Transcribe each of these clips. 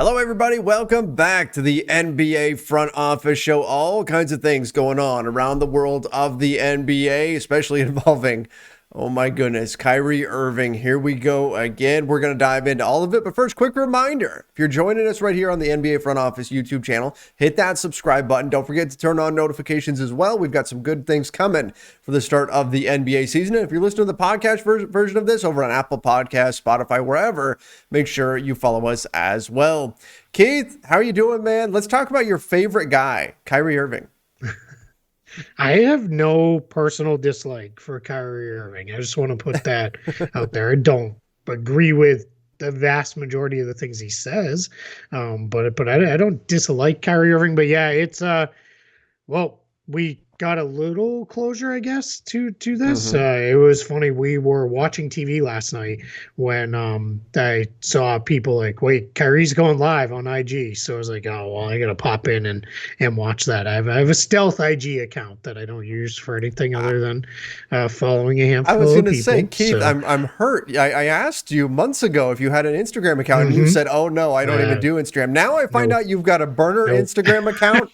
Hello, everybody. Welcome back to the NBA Front Office Show. All kinds of things going on around the world of the NBA, especially involving, oh my goodness, Kyrie Irving. Here we go again. We're going to dive into all of it. But first, quick reminder, if you're joining us right here on the NBA Front Office YouTube channel, hit that subscribe button. Don't forget to turn on notifications as well. We've got some good things coming for the start of the NBA season. And if you're listening to the podcast version of this over on Apple Podcasts, Spotify, wherever, make sure you follow us as well. Keith, how are you doing, man? Let's talk about your favorite guy, Kyrie Irving. I have no personal dislike for Kyrie Irving. I just want to put that out there. I don't agree with the vast majority of the things he says, but I don't dislike Kyrie Irving. But yeah, it's well, we got a little closure, I guess, to this. It was funny. We were watching TV last night when I saw people like, wait, Kyrie's going live on IG. So I was like, oh, well, I got to pop in and watch that. I have a stealth IG account that I don't use for anything other than following a handful of people. I was going to say, Keith, so. I'm hurt. I asked you months ago if you had an Instagram account, and you said, oh, no, I don't even do Instagram. Now I find out you've got a burner Instagram account.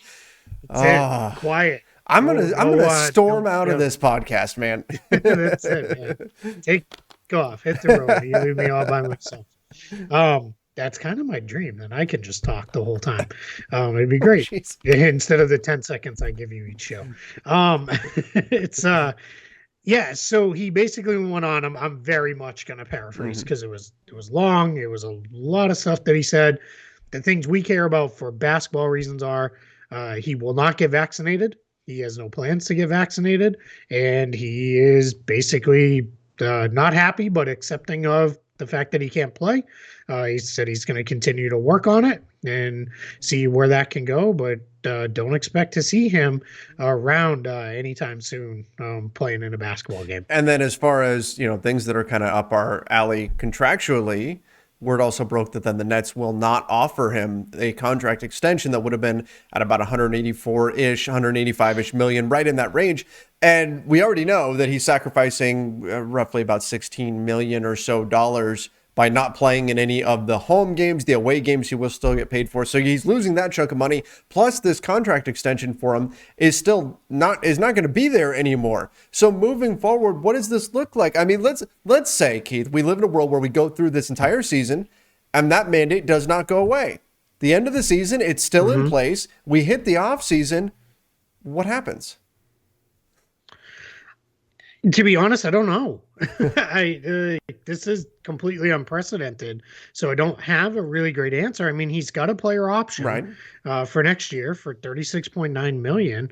That's it. Quiet. I'm gonna storm out of this podcast, man. That's it, man. Take off, hit the road. You leave me all by myself. That's kind of my dream. Then I can just talk the whole time. It'd be great instead of the 10 seconds I give you each show. It's yeah. So he basically went on. I'm very much gonna paraphrase because it was long. It was a lot of stuff that he said. The things we care about for basketball reasons are he will not get vaccinated. He has no plans to get vaccinated, and he is basically not happy but accepting of the fact that he can't play. He said he's going to continue to work on it and see where that can go, but don't expect to see him around anytime soon playing in a basketball game. And then as far as, things that are kind of up our alley contractually, word also broke that then the Nets will not offer him a contract extension that would have been at about 184-ish, 185-ish million, right in that range. And we already know that he's sacrificing roughly about $16 million or so by not playing in any of the home games. The away games he will still get paid for. So he's losing that chunk of money. Plus this contract extension for him is not going to be there anymore. So moving forward, what does this look like? I mean, let's say, Keith, we live in a world where we go through this entire season and that mandate does not go away. The end of the season, it's still in place. We hit the off season. What happens? To be honest, I don't know. This is completely unprecedented, so I don't have a really great answer. I mean, he's got a player option for next year for $36.9 million.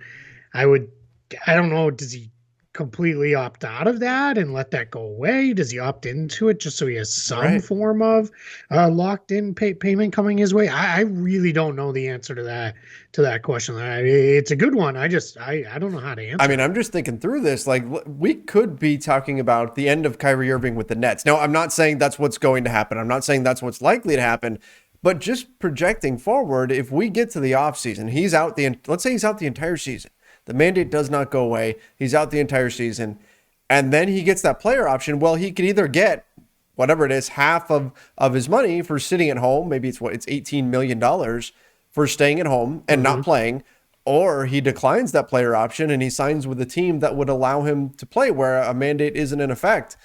I don't know. Does he completely opt out of that and let that go away? Does he opt into it just so he has some form of locked in payment coming his way? I really don't know the answer to that question. It's a good one. I don't know how to answer. I mean, I'm just thinking through this. Like, we could be talking about the end of Kyrie Irving with the Nets. Now, I'm not saying that's what's going to happen. I'm not saying that's what's likely to happen. But just projecting forward, if we get to the offseason, let's say he's out the entire season. The mandate does not go away. He's out the entire season. And then he gets that player option. Well, he could either get whatever it is, half of his money for sitting at home. Maybe it's $18 million for staying at home and not playing. Or he declines that player option and he signs with a team that would allow him to play where a mandate isn't in effect.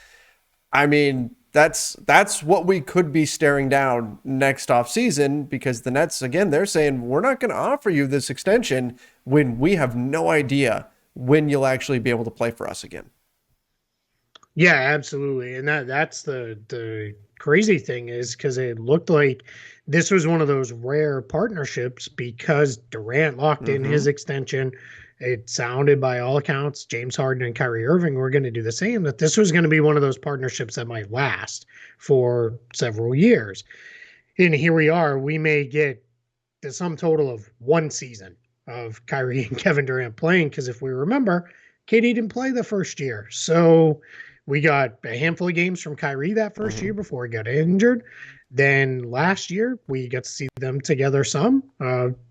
I mean, that's what we could be staring down next offseason, because the Nets, again, they're saying we're not going to offer you this extension when we have no idea when you'll actually be able to play for us again. Yeah, absolutely. And that's the crazy thing is because it looked like this was one of those rare partnerships because Durant locked in his extension. It sounded by all accounts, James Harden and Kyrie Irving were going to do the same, that this was going to be one of those partnerships that might last for several years. And here we are, we may get the sum total of one season of Kyrie and Kevin Durant playing, because if we remember, KD didn't play the first year. So we got a handful of games from Kyrie that first year before he got injured. Then last year, we got to see them together some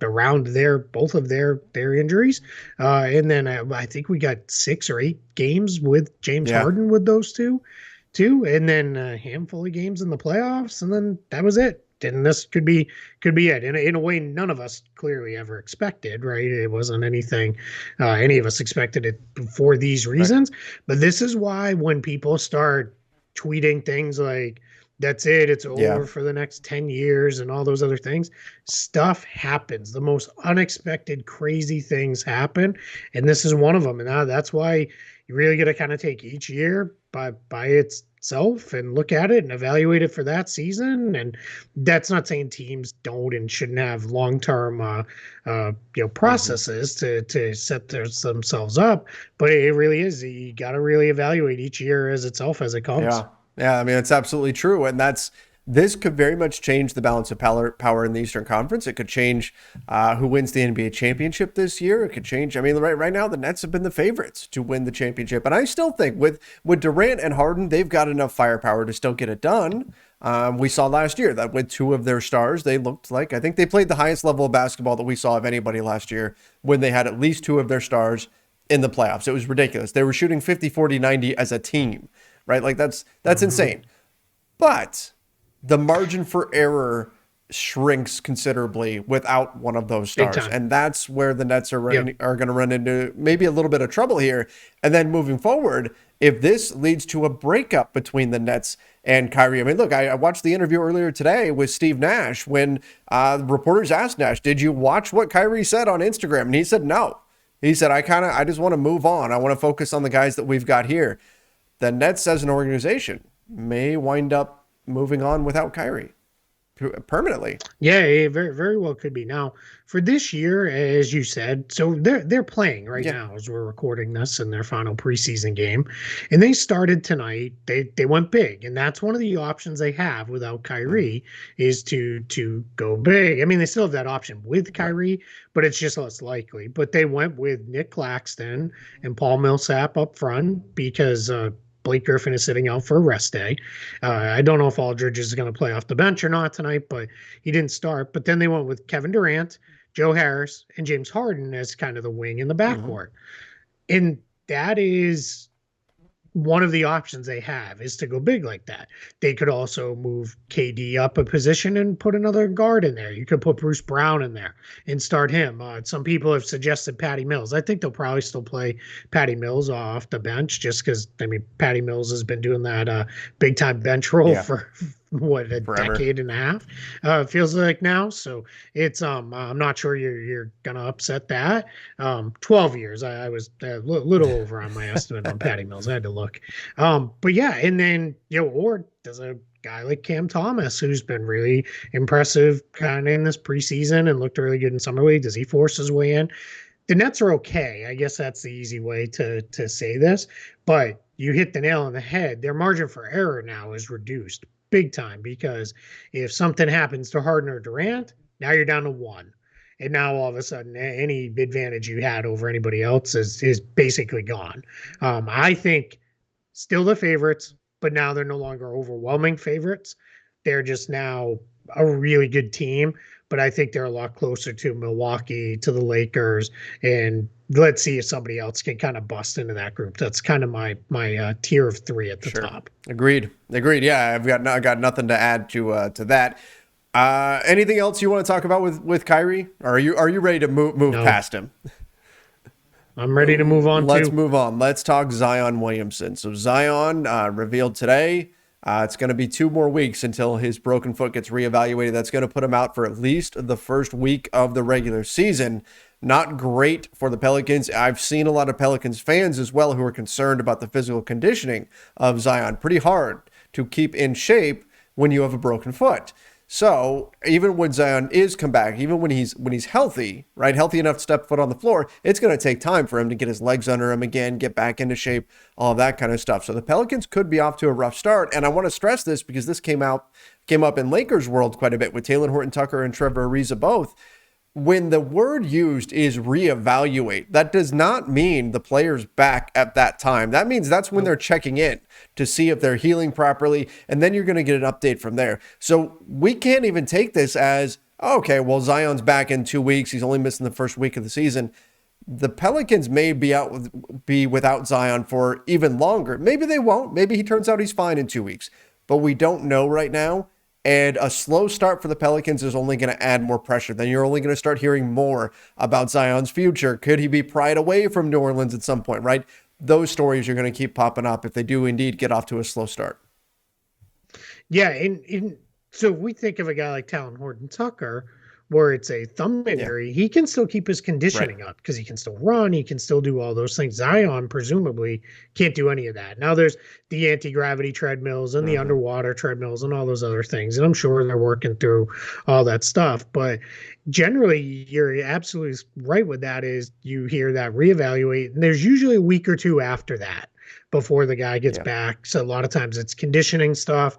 around both of their injuries. And then I think we got 6 or 8 games with James Harden with those two. And then a handful of games in the playoffs. And then that was it. and this could be it in a way none of us clearly ever expected, right? It wasn't anything any of us expected it for these reasons. Right. But this is why when people start tweeting things like that's it's over for the next 10 years and all those other things, stuff happens. The most unexpected crazy things happen, and this is one of them. And that's why you really got to kind of take each year by itself and look at it and evaluate it for that season. And that's not saying teams don't and shouldn't have long-term processes to set themselves up, but it really is, you got to really evaluate each year as itself as it comes. Yeah, I mean, it's absolutely true. And this could very much change the balance of power in the Eastern Conference. It could change who wins the NBA championship this year. It could change. I mean, right now, the Nets have been the favorites to win the championship. And I still think with Durant and Harden, they've got enough firepower to still get it done. We saw last year that with two of their stars, they looked like, I think they played the highest level of basketball that we saw of anybody last year when they had at least two of their stars in the playoffs. It was ridiculous. They were shooting 50, 40, 90 as a team, right? Like that's insane. But the margin for error shrinks considerably without one of those stars. And that's where the Nets are going to run into maybe a little bit of trouble here. And then moving forward, if this leads to a breakup between the Nets and Kyrie, I mean, look, I watched the interview earlier today with Steve Nash when reporters asked Nash, did you watch what Kyrie said on Instagram? And he said, no. He said, I just want to move on. I want to focus on the guys that we've got here. The Nets as an organization may wind up moving on without Kyrie permanently. Yeah, it very, very well could be. Now, for this year, as you said, so they're playing right now as we're recording this in their final preseason game, and they started tonight. They went big, and that's one of the options they have without Kyrie is to go big. I mean, they still have that option with Kyrie, but it's just less likely. But they went with Nick Claxton and Paul Millsap up front because Blake Griffin is sitting out for a rest day. I don't know if Aldridge is going to play off the bench or not tonight, but he didn't start. But then they went with Kevin Durant, Joe Harris, and James Harden as kind of the wing in the backcourt. And that is one of the options they have, is to go big like that. They could also move KD up a position and put another guard in there. You could put Bruce Brown in there and start him. Some people have suggested Patty Mills. I think they'll probably still play Patty Mills off the bench just because, I mean, Patty Mills has been doing that big time bench role for forever. Decade and a half, it feels like now. So it's I'm not sure you're gonna upset that. 12 years. I was a little over on my estimate on Patty Mills. I had to look. But yeah, and then or does a guy like Cam Thomas, who's been really impressive kind of in this preseason and looked really good in summer league, does he force his way in? The Nets are okay. I guess that's the easy way to say this, but you hit the nail on the head. Their margin for error now is reduced big time, because if something happens to Harden or Durant, now you're down to one. And now all of a sudden, any advantage you had over anybody else is basically gone. I think still the favorites, but now they're no longer overwhelming favorites. They're just now a really good team, but I think they're a lot closer to Milwaukee, to the Lakers, and let's see if somebody else can kind of bust into that group. That's kind of my tier of three at the top. Agreed. Yeah, I got nothing to add to that. Anything else you want to talk about with Kyrie? Or are you ready to move past him? I'm ready to move on. Let's move on. Let's talk Zion Williamson. So Zion revealed today. It's going to be 2 more weeks until his broken foot gets reevaluated. That's going to put him out for at least the first week of the regular season. Not great for the Pelicans. I've seen a lot of Pelicans fans as well who are concerned about the physical conditioning of Zion. Pretty hard to keep in shape when you have a broken foot. So even when Zion is come back, even when he's healthy, right, healthy enough to step foot on the floor, it's going to take time for him to get his legs under him again, get back into shape, all of that kind of stuff. So the Pelicans could be off to a rough start. And I want to stress this because this came up in Lakers world quite a bit with Talen Horton-Tucker and Trevor Ariza both. When the word used is reevaluate, that does not mean the player's back at that time. That means that's when they're checking in to see if they're healing properly, and then you're going to get an update from there. So we can't even take this as, okay, well, Zion's back in 2 weeks. He's only missing the first week of the season. The Pelicans may be without Zion for even longer. Maybe they won't. Maybe he turns out he's fine in 2 weeks. But we don't know right now. And a slow start for the Pelicans is only going to add more pressure. Then you're only going to start hearing more about Zion's future. Could he be pried away from New Orleans at some point, right? Those stories are going to keep popping up if they do indeed get off to a slow start. Yeah, so if we think of a guy like Talon Horton Tucker, where it's a thumb injury, he can still keep his conditioning up because he can still run, he can still do all those things. Zion presumably can't do any of that. Now there's the anti-gravity treadmills and the underwater treadmills and all those other things, and I'm sure they're working through all that stuff. But generally, you're absolutely right with that. Is you hear that reevaluate, and there's usually a week or two after that before the guy gets back. So a lot of times it's conditioning stuff.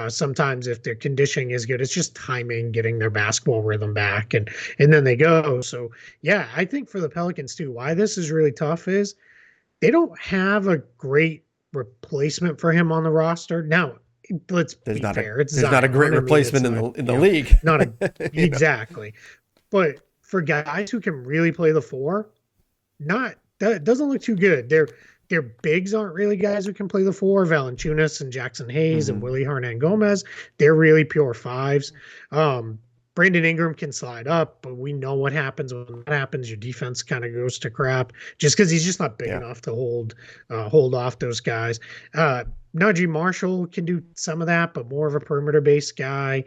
Sometimes if their conditioning is good, it's just timing, getting their basketball rhythm back, and then they go. So yeah, I think for the Pelicans too, why this is really tough is they don't have a great replacement for him on the roster. Now, let's be fair. It's there's not a great replacement in the league. Not exactly. But for guys who can really play the four, that doesn't look too good. Their bigs aren't really guys who can play the four. Valanciunas and Jackson Hayes and Willie Hernan-Gomez, they're really pure fives. Brandon Ingram can slide up, but we know what happens when that happens. Your defense kind of goes to crap just because he's just not big enough to hold off those guys. Najee Marshall can do some of that, but more of a perimeter-based guy.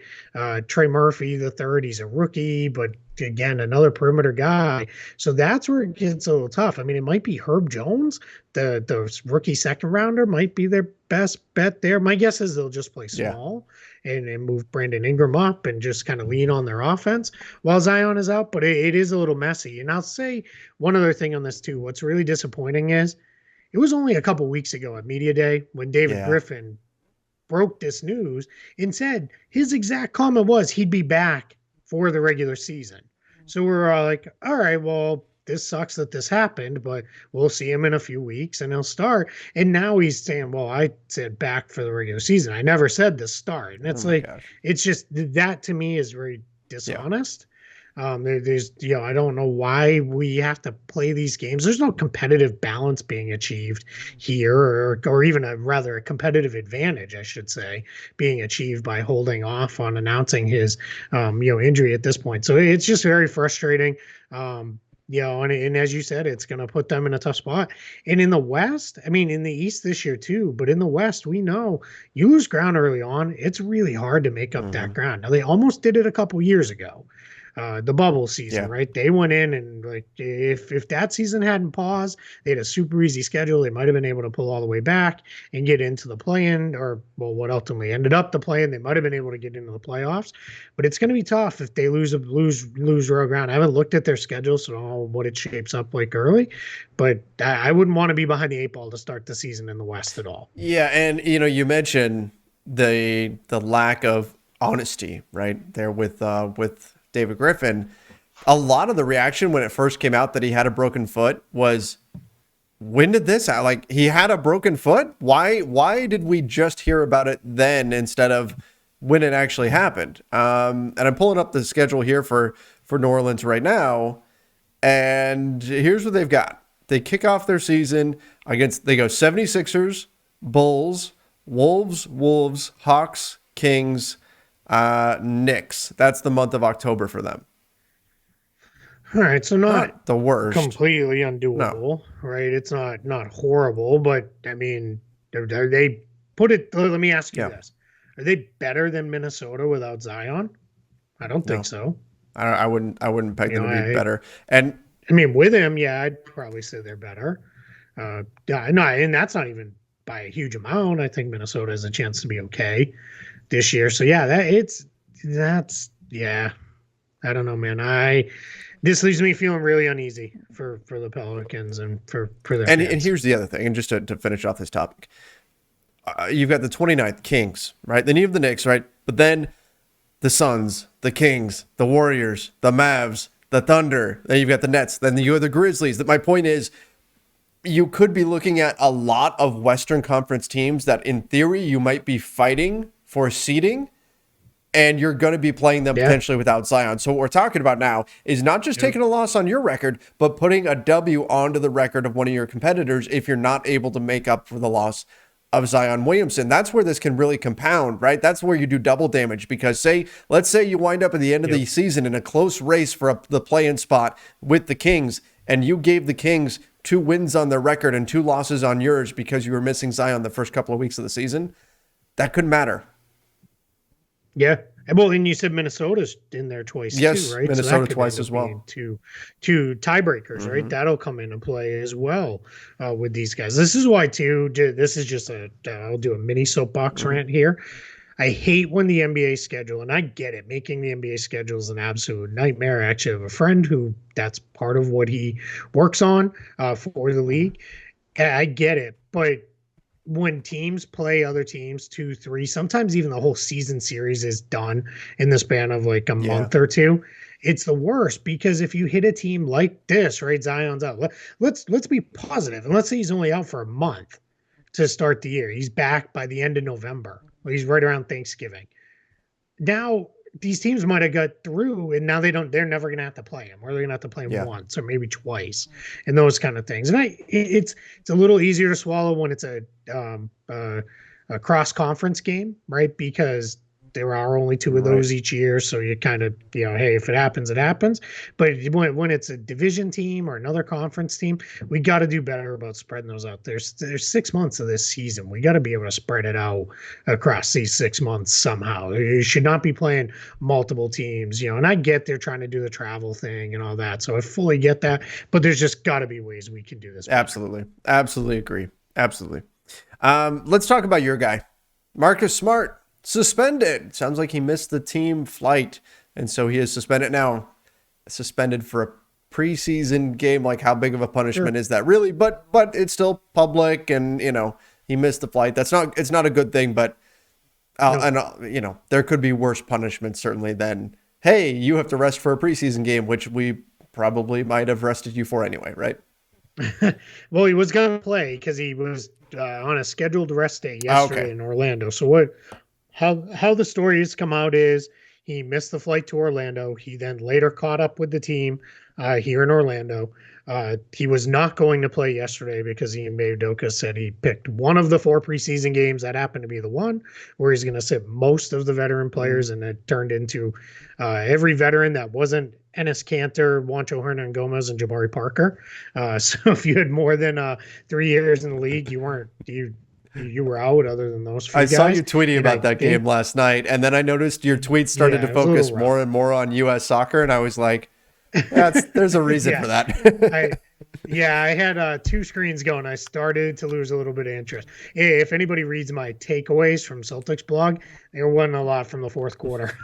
Trey Murphy, the third, he's a rookie, but again, another perimeter guy. So that's where it gets a little tough. I mean, it might be Herb Jones, the rookie second rounder, might be their best bet there. My guess is they'll just play small and move Brandon Ingram up and just kind of lean on their offense while Zion is out. But it is a little messy. And I'll say one other thing on this too. What's really disappointing is it was only a couple weeks ago at Media Day when David Griffin broke this news and said his exact comment was he'd be back for the regular season. So we're all like, all right, well, this sucks that this happened, but we'll see him in a few weeks and he'll start. And now he's saying, well, I said back for the regular season. I never said the start. And it's it's just that to me is very dishonest. There's, I don't know why we have to play these games. There's no competitive balance being achieved here, or even a competitive advantage, I should say, being achieved by holding off on announcing his, injury at this point. So it's just very frustrating. And as you said, it's going to put them in a tough spot. And in the West, I mean, in the East this year too, but in the West, we know you lose ground early on. It's really hard to make up that ground. Now, they almost did it a couple years ago. The bubble season, right? They went in and if that season hadn't paused, they had a super easy schedule. They might have been able to pull all the way back and get into the play-in, or what ultimately ended up the play-in. They might have been able to get into the playoffs, but it's going to be tough if they lose road ground. I haven't looked at their schedule, so I don't know what it shapes up like early, but I wouldn't want to be behind the eight ball to start the season in the West at all. Yeah, and you mentioned the lack of honesty right there with David Griffin. A lot of the reaction when it first came out that he had a broken foot was, when did this happen? Like, he had a broken foot? Why did we just hear about it then instead of when it actually happened? And I'm pulling up the schedule here for New Orleans right now, and here's what they've got. They kick off their season they go 76ers, Bulls, Wolves, Hawks, Kings, Knicks. That's the month of October for them. All right, so not the worst, completely undoable, right? It's not horrible, but I mean, are they put it? Let me ask you this: are they better than Minnesota without Zion? I don't think so. I wouldn't peg them to be better. And I mean, with him, I'd probably say they're better. And that's not even by a huge amount. I think Minnesota has a chance to be okay this year. So I don't know, man. This leaves me feeling really uneasy for the Pelicans and for their fans. And here's the other thing, and just to finish off this topic, you've got the 29th Kings, right? Then you have the Knicks, right? But then the Suns, the Kings, the Warriors, the Mavs, the Thunder. Then you've got the Nets. Then you have the Grizzlies. My point is, you could be looking at a lot of Western Conference teams that, in theory, you might be fighting for seeding, and you're going to be playing them potentially without Zion. So what we're talking about now is not just taking a loss on your record, but putting a W onto the record of one of your competitors if you're not able to make up for the loss of Zion Williamson. That's where this can really compound, right? That's where you do double damage because let's say you wind up at the end of the season in a close race for the play-in spot with the Kings, and you gave the Kings 2 wins on their record and 2 losses on yours because you were missing Zion the first couple of weeks of the season. That could matter. Yeah. Well, and you said Minnesota's in there twice too, right? Minnesota twice as well. Two tiebreakers, right? That'll come into play as well with these guys. This is why too. This is just I'll do a mini soapbox rant here. I hate when the NBA schedule, and I get it, making the NBA schedule is an absolute nightmare. I actually have a friend who that's part of what he works on for the league. I get it, but when teams play other teams 2, 3, sometimes even the whole season series is done in the span of like a month or two. It's the worst because if you hit a team like this, right? Zion's out. Let's be positive, and let's say he's only out for a month to start the year. He's back by the end of November. He's right around Thanksgiving. Now these teams might have got through, and now they're never going to have to play him, or they're going to have to play him once or maybe twice, and those kind of things. And it's a little easier to swallow when it's a cross conference game, right? Because there are only 2 of those each year, so you kind of, hey, if it happens, it happens. But when it's a division team or another conference team, we got to do better about spreading those out. There's 6 months of this season. We got to be able to spread it out across these 6 months somehow. You should not be playing multiple teams, and I get they're trying to do the travel thing and all that, so I fully get that. But there's just got to be ways we can do this better. Absolutely agree. Absolutely. Let's talk about your guy, Marcus Smart. Suspended. Sounds like he missed the team flight, and so he is suspended now. Suspended for a preseason game. Like, how big of a punishment is that really? But it's still public, and he missed the flight. It's not a good thing, but there could be worse punishments certainly than, hey, you have to rest for a preseason game, which we probably might have rested you for anyway, right? Well, he was going to play because he was on a scheduled rest day yesterday in Orlando. So how the story has come out is he missed the flight to Orlando. He then later caught up with the team here in Orlando. He was not going to play yesterday because Ime Udoka said he picked one of the 4 preseason games. That happened to be the one where he's going to sit most of the veteran players, and it turned into every veteran that wasn't Enes Kanter, Juancho Hernan-Gomez, and Jabari Parker. So if you had more than 3 years in the league, you were out other than those few guys. I saw you tweeting about that game last night, and then I noticed your tweets started to focus more and more on U.S. soccer, and I was like, there's a reason for that. I had 2 screens going. I started to lose a little bit of interest. If anybody reads my takeaways from Celtics blog, there wasn't a lot from the fourth quarter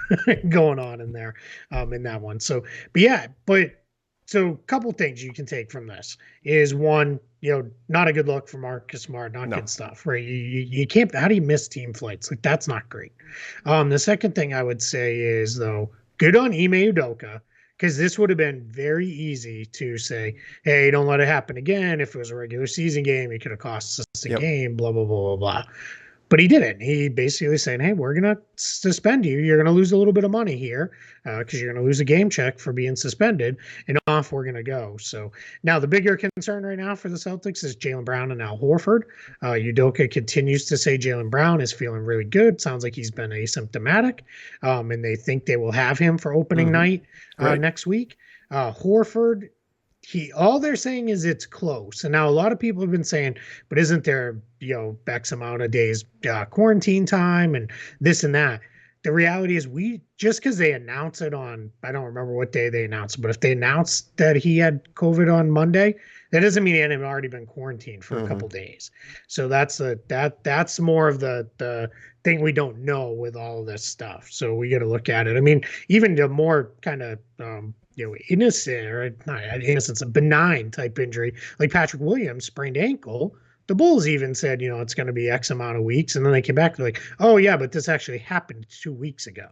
going on in there in that one. So a couple things you can take from this is, one, not a good look for Marcus Smart, good stuff, right? You can't. How do you miss team flights? Like, that's not great. The second thing I would say is, though, good on Ime Udoka, because this would have been very easy to say, hey, don't let it happen again. If it was a regular season game, it could have cost us a game, blah, blah, blah, blah, blah. But he didn't. He basically saying, hey, we're going to suspend you. You're going to lose a little bit of money here because you're going to lose a game check for being suspended, and off we're going to go. So now the bigger concern right now for the Celtics is Jaylen Brown and Al Horford. Udoka continues to say Jaylen Brown is feeling really good. Sounds like he's been asymptomatic, and they think they will have him for opening night next week. Horford, all they're saying is it's close. And now a lot of people have been saying, but isn't there, X amount of days quarantine time and this and that? The reality is, just because they announce it on, I don't remember what day they announced, but if they announced that he had COVID on Monday, that doesn't mean he hadn't already been quarantined for a couple days. So that's more of the thing we don't know with all of this stuff. So we got to look at it. I mean, even the more kind of innocent, or not innocent, a benign type injury like Patrick Williams sprained ankle. The Bulls even said, it's going to be X amount of weeks. And then they came back to like, oh, yeah, but this actually happened 2 weeks ago.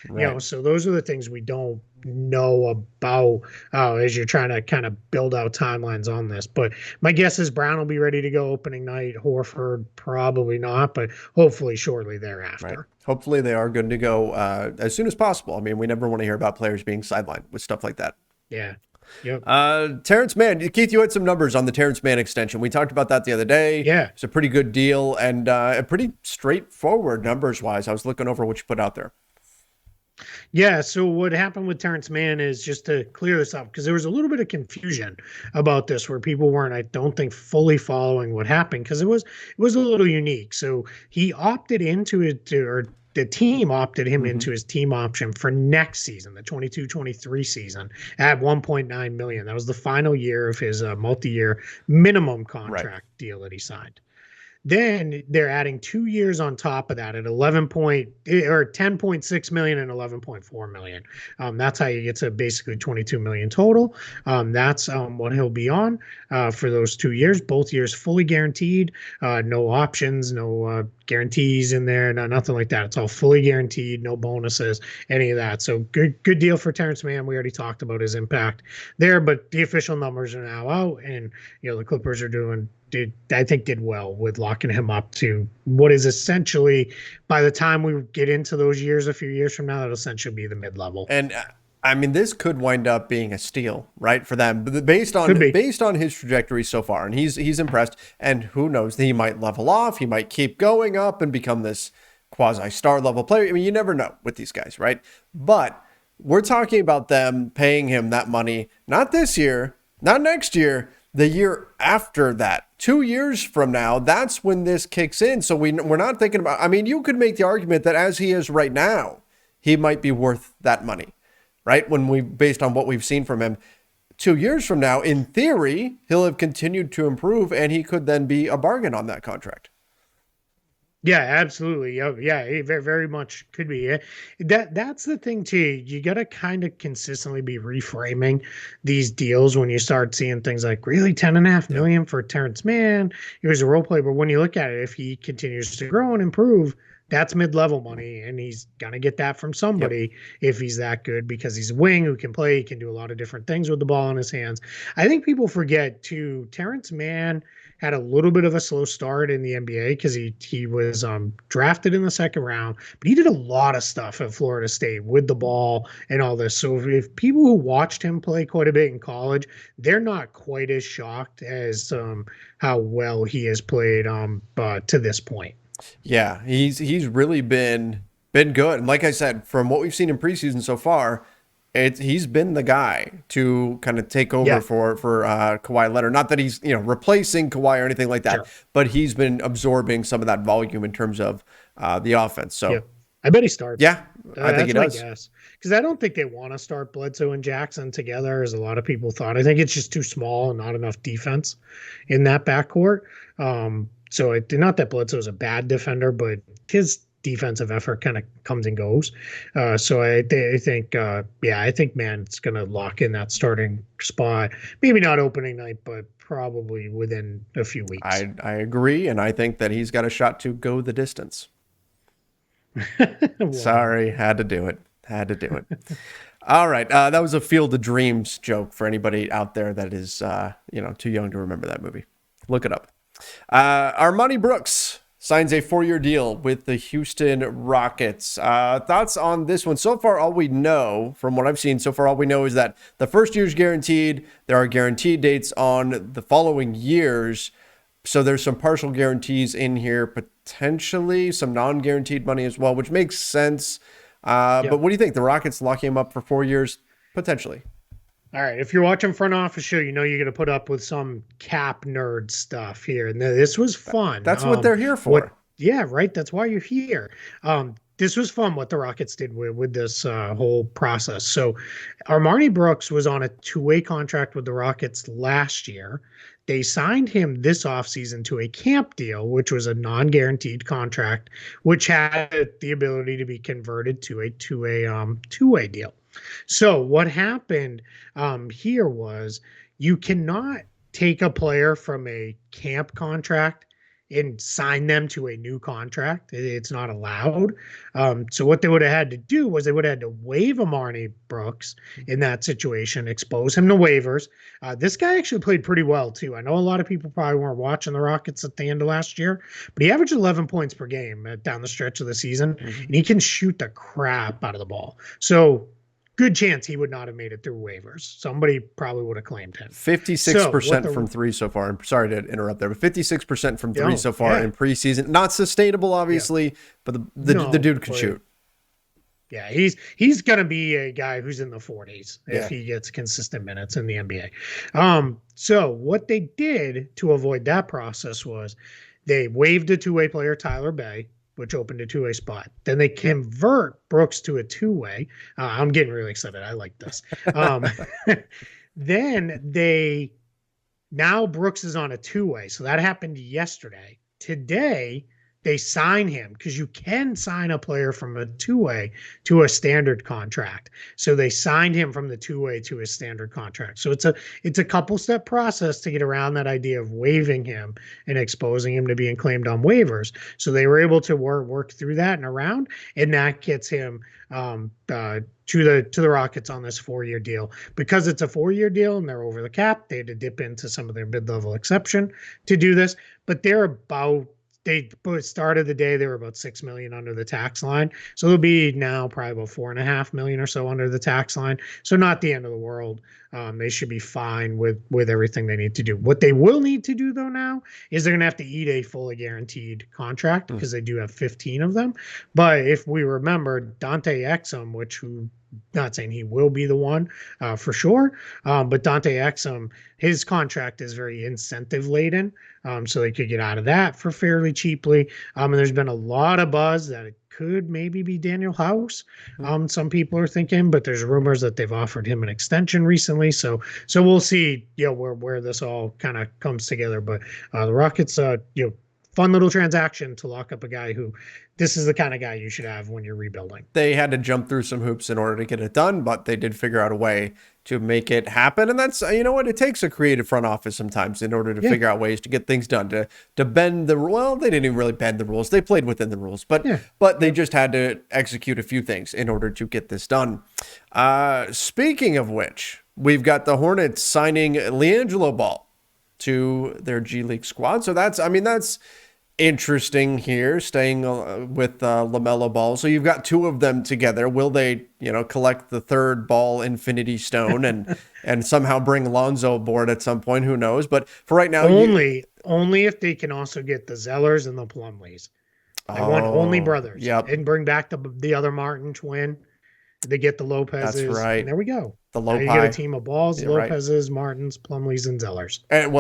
Right. So those are the things we don't know about as you're trying to kind of build out timelines on this. But my guess is Brown will be ready to go opening night. Horford, probably not, but hopefully shortly thereafter. Right. Hopefully they are good to go as soon as possible. I mean, we never want to hear about players being sidelined with stuff like that. Yeah. Yep. Terrence Mann, Keith, you had some numbers on the Terrence Mann extension. We talked about that the other day. Yeah. It's a pretty good deal and a pretty straightforward numbers wise. I was looking over what you put out there. Yeah, so what happened with Terrence Mann is, just to clear this up, because there was a little bit of confusion about this where people weren't, I don't think, fully following what happened, because it was a little unique. So he opted into it, or the team opted him into his team option for next season, the 22-23 season, at 1.9 million. That was the final year of his multi-year minimum contract deal that he signed. Then they're adding 2 years on top of that at 10.6 million and 11.4 million. That's how you get to basically 22 million total. That's what he'll be on for those 2 years, both years fully guaranteed, no options, no guarantees in there, nothing like that. It's all fully guaranteed, no bonuses, any of that. So good deal for Terrence Mann. We already talked about his impact there, but the official numbers are now out, and the Clippers are did well with locking him up to what is essentially, by the time we get into those years, a few years from now, that'll essentially be the mid-level. And I mean, this could wind up being a steal, right, for them, based on his trajectory so far. And he's impressed. And who knows, he might level off, he might keep going up and become this quasi-star level player. I mean, you never know with these guys, right? But we're talking about them paying him that money, not this year, not next year, the year after that. 2 years from now, that's when this kicks in. So we're not thinking about, I mean, you could make the argument that as he is right now, he might be worth that money, right? Based on what we've seen from him. 2 years from now, in theory, he'll have continued to improve and he could then be a bargain on that contract. Yeah, absolutely. Yeah, it very, very much could be. That's the thing too. You got to kind of consistently be reframing these deals when you start seeing things like, really, 10.5 million for Terrence Mann. He was a role player, but when you look at it, if he continues to grow and improve, that's mid-level money, and he's gonna get that from somebody if he's that good, because he's a wing who can play. He can do a lot of different things with the ball in his hands. I think people forget too, Terrence Mann had a little bit of a slow start in the NBA because he was drafted in the second round, but he did a lot of stuff at Florida State with the ball and all this. So if people who watched him play quite a bit in college, they're not quite as shocked as how well he has played to this point. Yeah, he's really been good. And like I said, from what we've seen in preseason so far, he's been the guy to kind of take over for Kawhi Leonard. Not that he's replacing Kawhi or anything like that, but he's been absorbing some of that volume in terms of the offense. So I bet he starts. Yeah, I think he does. Because I don't think they want to start Bledsoe and Jackson together, as a lot of people thought. I think it's just too small and not enough defense in that backcourt. So not that Bledsoe's a bad defender, but his defensive effort kind of comes and goes. So I think Mann's going to lock in that starting spot. Maybe not opening night, but probably within a few weeks. I agree, and I think that he's got a shot to go the distance. Sorry, had to do it. All right, that was a Field of Dreams joke for anybody out there that is too young to remember that movie. Look it up. Armani Brooks signs a 4-year deal with the Houston Rockets. Thoughts on this one? So far, all we know, from what I've seen, is that the first year's guaranteed. There are guaranteed dates on the following years. So there's some partial guarantees in here, potentially some non-guaranteed money as well, which makes sense. But what do you think? The Rockets locking him up for 4 years? Potentially. All right, if you're watching Front Office Show, you're going to put up with some cap nerd stuff here. And this was fun. That's what they're here for. Right. That's why you're here. This was fun what the Rockets did with this whole process. So Armani Brooks was on a 2-way contract with the Rockets last year. They signed him this offseason to a camp deal, which was a non-guaranteed contract, which had the ability to be converted to a two-way deal. So what happened here was, you cannot take a player from a camp contract and sign them to a new contract. It's not allowed. So what they would have had to do was they would have had to waive Armani Brooks in that situation, expose him to waivers. This guy actually played pretty well too. I know a lot of people probably weren't watching the Rockets at the end of last year, but he averaged 11 points per game down the stretch of the season, and he can shoot the crap out of the ball. So good chance he would not have made it through waivers. Somebody probably would have claimed him. 56% from three so far. I'm sorry to interrupt there, but 56% from three so far in preseason. Not sustainable, obviously, but the dude can shoot. Yeah, he's going to be a guy who's in the 40s if he gets consistent minutes in the NBA. So what they did to avoid that process was they waived a two-way player, Tyler Bay, which opened a two-way spot. Then they convert Brooks to a two-way. I'm getting really excited. I like this. Then now Brooks is on a two-way. So that happened yesterday. Today, they sign him because you can sign a player from a two-way to a standard contract. So they signed him from the two-way to a standard contract. So it's a couple step process to get around that idea of waiving him and exposing him to being claimed on waivers. So they were able to work through that and around, and that gets him to the Rockets on this 4-year deal. Because it's a 4-year deal and they're over the cap, they had to dip into some of their mid-level exception to do this. But they started the day, they were about $6 million under the tax line. So they'll be now probably about $4.5 million or so under the tax line. So not the end of the world. They should be fine with everything they need to do. What they will need to do though now is they're going to have to eat a fully guaranteed contract because they do have 15 of them. But if we remember Dante Exum, not saying he will be the one for sure, but Dante Exum, his contract is very incentive laden, so they could get out of that for fairly cheaply. And there's been a lot of buzz that it could maybe be Daniel House. Some people are thinking, but there's rumors that they've offered him an extension recently. So we'll see, where this all kind of comes together. But the Rockets, fun little transaction to lock up a guy who this is the kind of guy you should have when you're rebuilding. They had to jump through some hoops in order to get it done, but they did figure out a way to make it happen. And that's, it takes a creative front office sometimes in order to figure out ways to get things done, to bend they didn't even really bend the rules. They played within the rules, but they just had to execute a few things in order to get this done. Speaking of which, we've got the Hornets signing LiAngelo Ball to their G League squad. So that's interesting here, staying with LaMelo Ball. So you've got two of them together. Will they, collect the third Ball Infinity Stone and somehow bring Lonzo aboard at some point? Who knows? But for right now, only if they can also get the Zellers and the Plumlees. I want only brothers. And bring back the other Martin twin. They get the Lopez's. That's right. And there we go. The Lopi. You get a team of Balls, Lopez's, Martins, Plumlees, and Zellers. And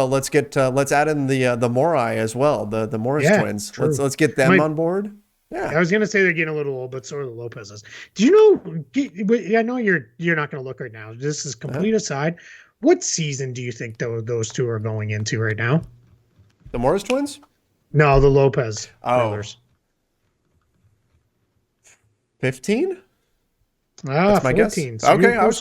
let's add in the Morai as well, the Morris twins. True. Let's get them on board. Yeah, I was gonna say they're getting a little old, but so are the Lopez's. Do you know? I know you're not gonna look right now. This is complete aside. What season do you think those two are going into right now? The Morris twins? No, the Lopez brothers. 15? That's my 14. Guess. So okay, I was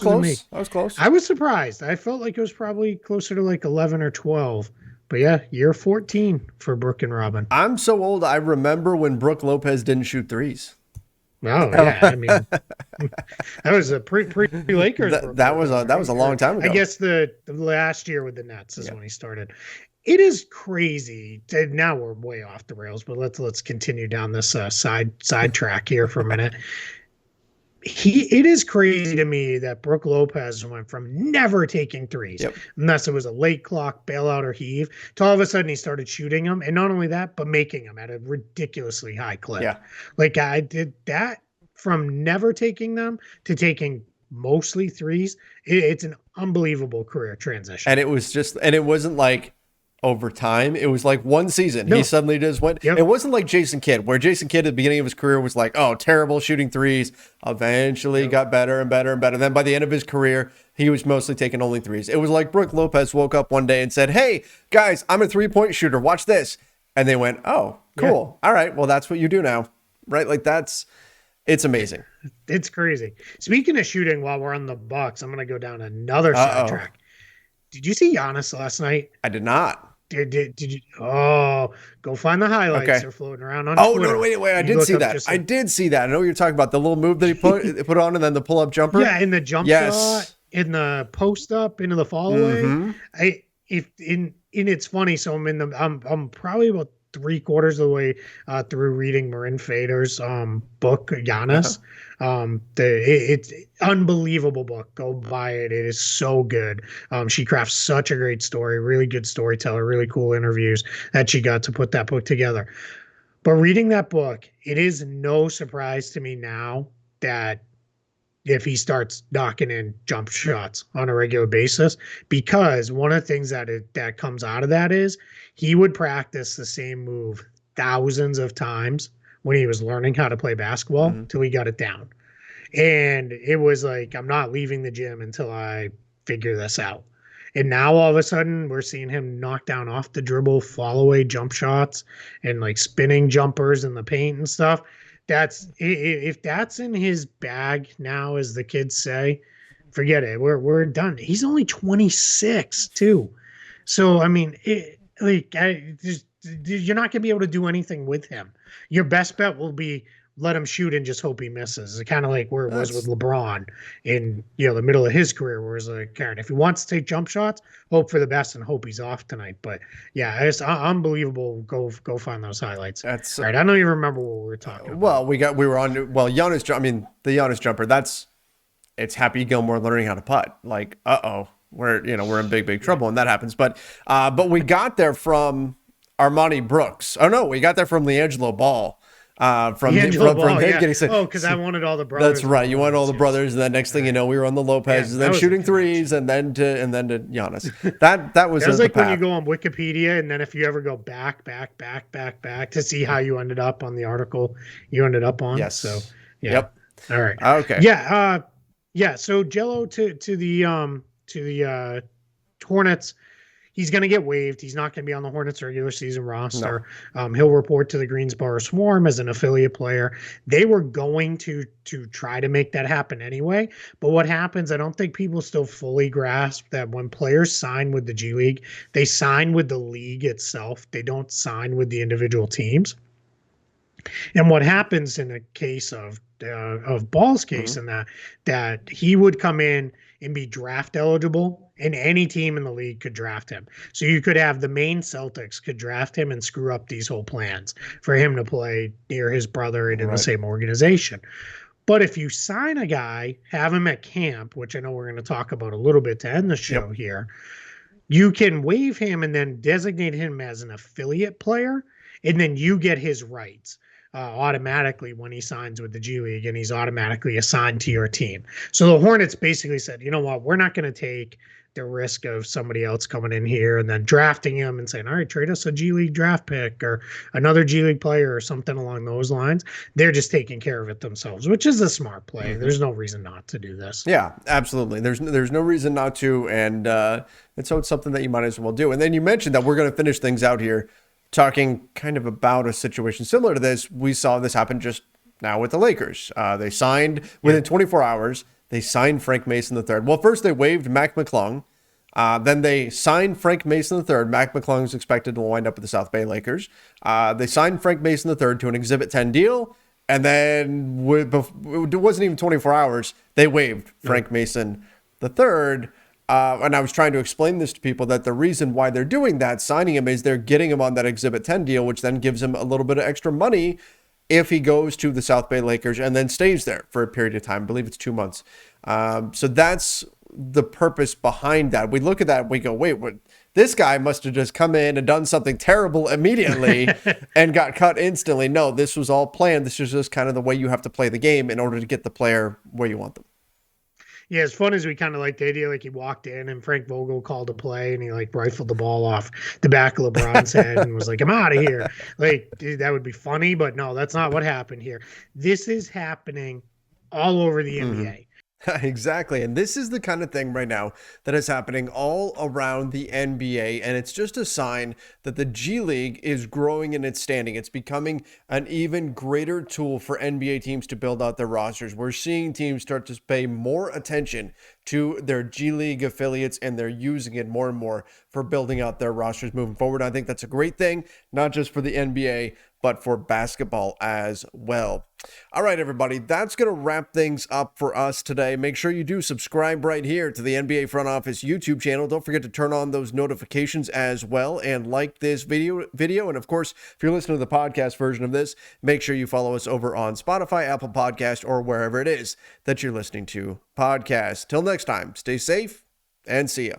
close. I was surprised. I felt like it was probably closer to like 11 or 12. But yeah, year 14 for Brooke and Robin. I'm so old. I remember when Brooke Lopez didn't shoot threes. Oh yeah, I mean, that was a pre-Lakers. That was a long time ago. I guess the last year with the Nets is when he started. It is crazy. Now we're way off the rails, but let's continue down this side track here for a minute. It is crazy to me that Brooke Lopez went from never taking threes, unless it was a late clock bailout or heave, to all of a sudden he started shooting them, and not only that, but making them at a ridiculously high clip. Yeah, like I did that from never taking them to taking mostly threes. It's an unbelievable career transition, and it wasn't like over time. It was like one season. No. He suddenly just went. It wasn't like Jason Kidd, where Jason Kidd at the beginning of his career was like, oh, terrible shooting threes. Eventually got better and better and better. Then by the end of his career, he was mostly taking only threes. It was like Brooke Lopez woke up one day and said, hey, guys, I'm a 3-point shooter. Watch this. And they went, oh, cool. All right. Well, that's what you do now. Right? Like it's amazing. It's crazy. Speaking of shooting, while we're on the Bucks, I'm going to go down another sidetrack. Did you see Giannis last night? I did not. Did you? Oh, go find the highlights. Okay. They're floating around on Twitter. No, wait. I did see that. I did see that. I know what you're talking about. The little move that he put on, and then the pull-up jumper. Yeah, in the jump shot, in the post-up, into the fall-away. Mm-hmm. It's funny. So I'm probably about 3/4 of the way through reading Marin Fader's book, Giannis. It's unbelievable book. Go buy it. It is so good. She crafts such a great story, really good storyteller, really cool interviews that she got to put that book together. But reading that book, it is no surprise to me now that if he starts knocking in jump shots on a regular basis, because one of the things that comes out of that is he would practice the same move thousands of times when he was learning how to play basketball till he got it down. And it was like, I'm not leaving the gym until I figure this out. And now all of a sudden we're seeing him knock down off the dribble, fall away jump shots and like spinning jumpers in the paint and stuff. That's if that's in his bag now, as the kids say, forget it. We're done. He's only 26 too. So I mean, you're not gonna be able to do anything with him. Your best bet will be let him shoot and just hope he misses. It's kind of like where it was with LeBron in the middle of his career, where it's like, Karen, if he wants to take jump shots, hope for the best and hope he's off tonight. But yeah, it's unbelievable. Go find those highlights. That's all right. I don't even remember what we were talking about. Well, we were on Giannis. I mean, the Giannis jumper. It's Happy Gilmore learning how to putt. Like, we're in big trouble when that happens. But we got there from Armani Brooks. Oh no, we got there from LiAngelo Ball. From him getting sick. Oh, because I wanted all the brothers. That's right. You wanted all the brothers, and then next thing you know, we were on the Lopez, and then shooting threes, and then to Giannis. That was like when you go on Wikipedia, and then if you ever go back to see how you ended up on the article you ended up on. Yes. So yeah. Yep. All right. Okay. Yeah. So Jello to the Hornets. He's going to get waived. He's not going to be on the Hornets regular season roster. No. He'll report to the Greensboro Swarm as an affiliate player. They were going to try to make that happen anyway. But what happens, I don't think people still fully grasp that when players sign with the G League, they sign with the league itself. They don't sign with the individual teams. And what happens in the case of Ball's case, in that he would come in and be draft eligible, and any team in the league could draft him. So you could have the Maine Celtics could draft him and screw up these whole plans for him to play near his brother and in the same organization. But if you sign a guy, have him at camp, which I know we're going to talk about a little bit to end the show here, you can waive him and then designate him as an affiliate player, and then you get his rights. Automatically when he signs with the G League, and he's automatically assigned to your team. So the Hornets basically said, you know what, we're not going to take the risk of somebody else coming in here and then drafting him and saying, all right, trade us a G League draft pick or another G League player or something along those lines. They're just taking care of it themselves, which is a smart play. There's no reason not to do this. Yeah, absolutely. There's no reason not to. And so it's something that you might as well do. And then you mentioned that we're going to finish things out here talking kind of about a situation similar to this. We saw this happen just now with the Lakers. They signed within 24 hours. They signed Frank Mason III. Well, first they waived Mac McClung. Then they signed Frank Mason III. Mac McClung is expected to wind up with the South Bay Lakers. They signed Frank Mason III to an Exhibit 10 deal. And then it wasn't even 24 hours. They waived Frank Mason III. And I was trying to explain this to people that the reason why they're doing that, signing him, is they're getting him on that Exhibit 10 deal, which then gives him a little bit of extra money if he goes to the South Bay Lakers and then stays there for a period of time. I believe it's 2 months. So that's the purpose behind that. We look at that and we go, wait, what? This guy must have just come in and done something terrible immediately and got cut instantly. No, this was all planned. This is just kind of the way you have to play the game in order to get the player where you want them. Yeah, as fun as we kind of like the idea, like he walked in and Frank Vogel called a play and he like rifled the ball off the back of LeBron's head and was like, I'm out of here. Like, dude, that would be funny, but no, that's not what happened here. This is happening all over the NBA. Exactly. And this is the kind of thing right now that is happening all around the NBA. And it's just a sign that the G League is growing in its standing. It's becoming an even greater tool for NBA teams to build out their rosters. We're seeing teams start to pay more attention to their G League affiliates, and they're using it more and more for building out their rosters moving forward. I think that's a great thing, not just for the NBA, but for basketball as well. All right, everybody, that's going to wrap things up for us today. Make sure you do subscribe right here to the NBA Front Office YouTube channel. Don't forget to turn on those notifications as well and like this video. And of course, if you're listening to the podcast version of this, make sure you follow us over on Spotify, Apple Podcast, or wherever it is that you're listening to podcasts. Till next time, stay safe and see ya.